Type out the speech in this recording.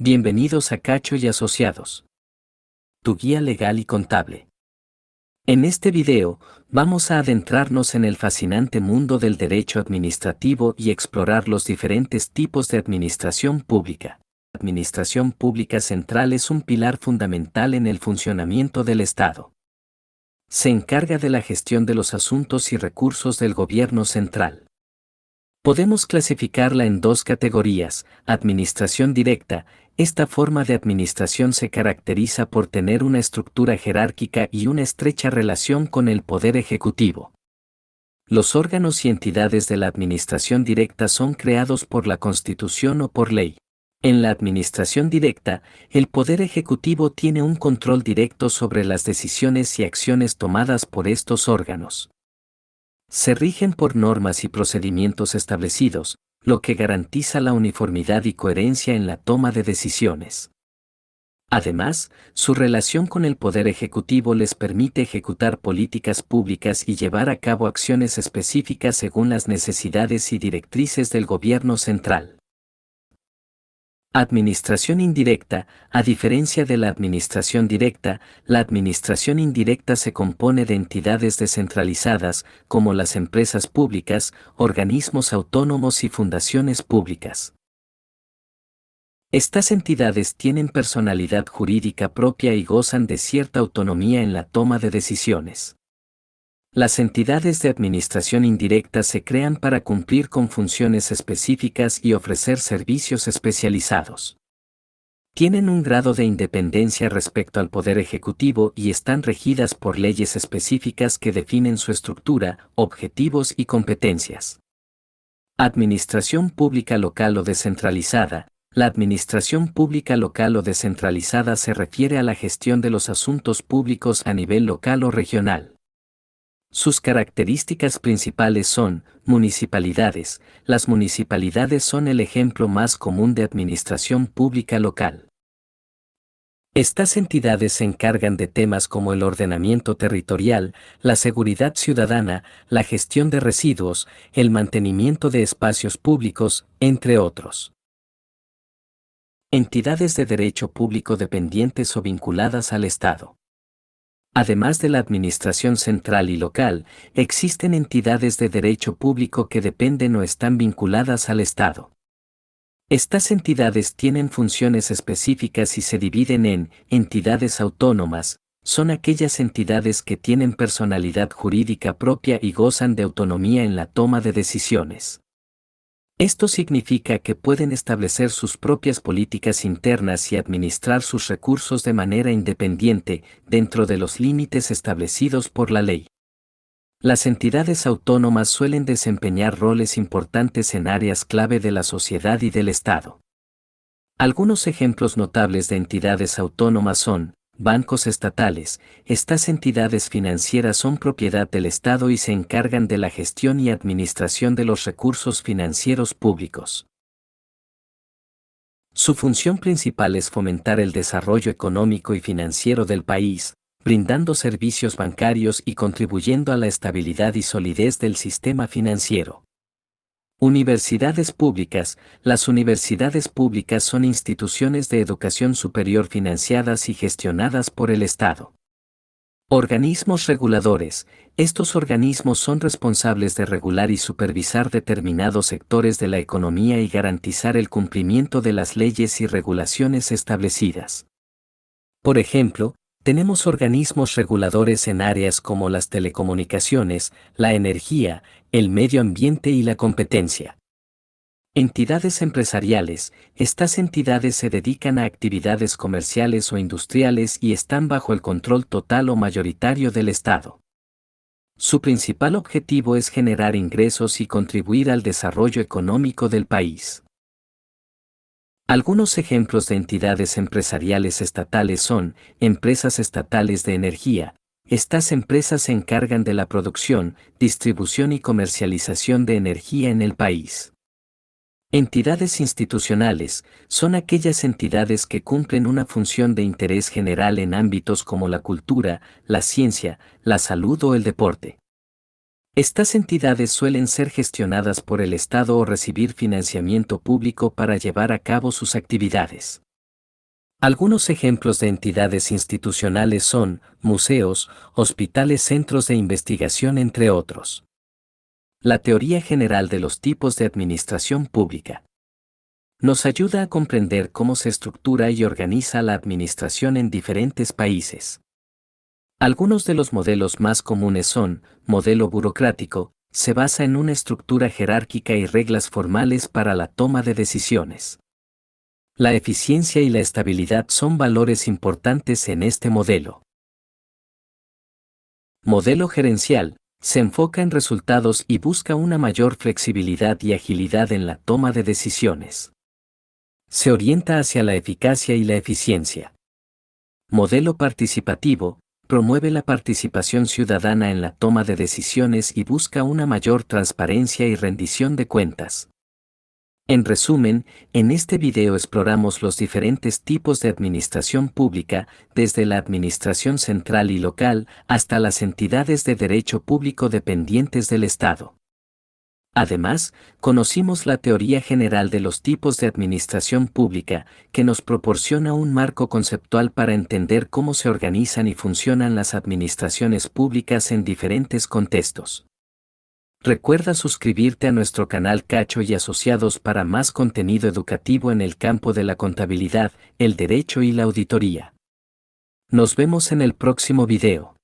Bienvenidos a Cacho y Asociados, tu guía legal y contable. En este video, vamos a adentrarnos en el fascinante mundo del derecho administrativo y explorar los diferentes tipos de administración pública. La administración pública central es un pilar fundamental en el funcionamiento del Estado. Se encarga de la gestión de los asuntos y recursos del gobierno central. Podemos clasificarla en dos categorías: administración directa. Esta forma de administración se caracteriza por tener una estructura jerárquica y una estrecha relación con el Poder Ejecutivo. Los órganos y entidades de la administración directa son creados por la Constitución o por ley. En la administración directa, el Poder Ejecutivo tiene un control directo sobre las decisiones y acciones tomadas por estos órganos. Se rigen por normas y procedimientos establecidos, lo que garantiza la uniformidad y coherencia en la toma de decisiones. Además, su relación con el Poder Ejecutivo les permite ejecutar políticas públicas y llevar a cabo acciones específicas según las necesidades y directrices del gobierno central. Administración indirecta. A diferencia de la administración directa, la administración indirecta se compone de entidades descentralizadas, como las empresas públicas, organismos autónomos y fundaciones públicas. Estas entidades tienen personalidad jurídica propia y gozan de cierta autonomía en la toma de decisiones. Las entidades de administración indirecta se crean para cumplir con funciones específicas y ofrecer servicios especializados. Tienen un grado de independencia respecto al Poder Ejecutivo y están regidas por leyes específicas que definen su estructura, objetivos y competencias. Administración pública local o descentralizada. La administración pública local o descentralizada se refiere a la gestión de los asuntos públicos a nivel local o regional. Sus características principales son: municipalidades. Las municipalidades son el ejemplo más común de administración pública local. Estas entidades se encargan de temas como el ordenamiento territorial, la seguridad ciudadana, la gestión de residuos, el mantenimiento de espacios públicos, entre otros. Entidades de derecho público dependientes o vinculadas al Estado. Además de la administración central y local, existen entidades de derecho público que dependen o están vinculadas al Estado. Estas entidades tienen funciones específicas y se dividen en entidades autónomas. Son aquellas entidades que tienen personalidad jurídica propia y gozan de autonomía en la toma de decisiones. Esto significa que pueden establecer sus propias políticas internas y administrar sus recursos de manera independiente, dentro de los límites establecidos por la ley. Las entidades autónomas suelen desempeñar roles importantes en áreas clave de la sociedad y del Estado. Algunos ejemplos notables de entidades autónomas son: bancos estatales. Estas entidades financieras son propiedad del Estado y se encargan de la gestión y administración de los recursos financieros públicos. Su función principal es fomentar el desarrollo económico y financiero del país, brindando servicios bancarios y contribuyendo a la estabilidad y solidez del sistema financiero. Universidades públicas. Las universidades públicas son instituciones de educación superior financiadas y gestionadas por el Estado. Organismos reguladores. Estos organismos son responsables de regular y supervisar determinados sectores de la economía y garantizar el cumplimiento de las leyes y regulaciones establecidas. Por ejemplo, tenemos organismos reguladores en áreas como las telecomunicaciones, la energía, el medio ambiente y la competencia. Entidades empresariales. Estas entidades se dedican a actividades comerciales o industriales y están bajo el control total o mayoritario del Estado. Su principal objetivo es generar ingresos y contribuir al desarrollo económico del país. Algunos ejemplos de entidades empresariales estatales son: empresas estatales de energía. Estas empresas se encargan de la producción, distribución y comercialización de energía en el país. Entidades institucionales. Son aquellas entidades que cumplen una función de interés general en ámbitos como la cultura, la ciencia, la salud o el deporte. Estas entidades suelen ser gestionadas por el Estado o recibir financiamiento público para llevar a cabo sus actividades. Algunos ejemplos de entidades institucionales son museos, hospitales, centros de investigación, entre otros. La teoría general de los tipos de administración pública nos ayuda a comprender cómo se estructura y organiza la administración en diferentes países. Algunos de los modelos más comunes son: modelo burocrático, se basa en una estructura jerárquica y reglas formales para la toma de decisiones. La eficiencia y la estabilidad son valores importantes en este modelo. Modelo gerencial, se enfoca en resultados y busca una mayor flexibilidad y agilidad en la toma de decisiones. Se orienta hacia la eficacia y la eficiencia. Modelo participativo, promueve la participación ciudadana en la toma de decisiones y busca una mayor transparencia y rendición de cuentas. En resumen, en este video exploramos los diferentes tipos de administración pública, desde la administración central y local hasta las entidades de derecho público dependientes del Estado. Además, conocimos la teoría general de los tipos de administración pública, que nos proporciona un marco conceptual para entender cómo se organizan y funcionan las administraciones públicas en diferentes contextos. Recuerda suscribirte a nuestro canal Cacho y Asociados para más contenido educativo en el campo de la contabilidad, el derecho y la auditoría. Nos vemos en el próximo video.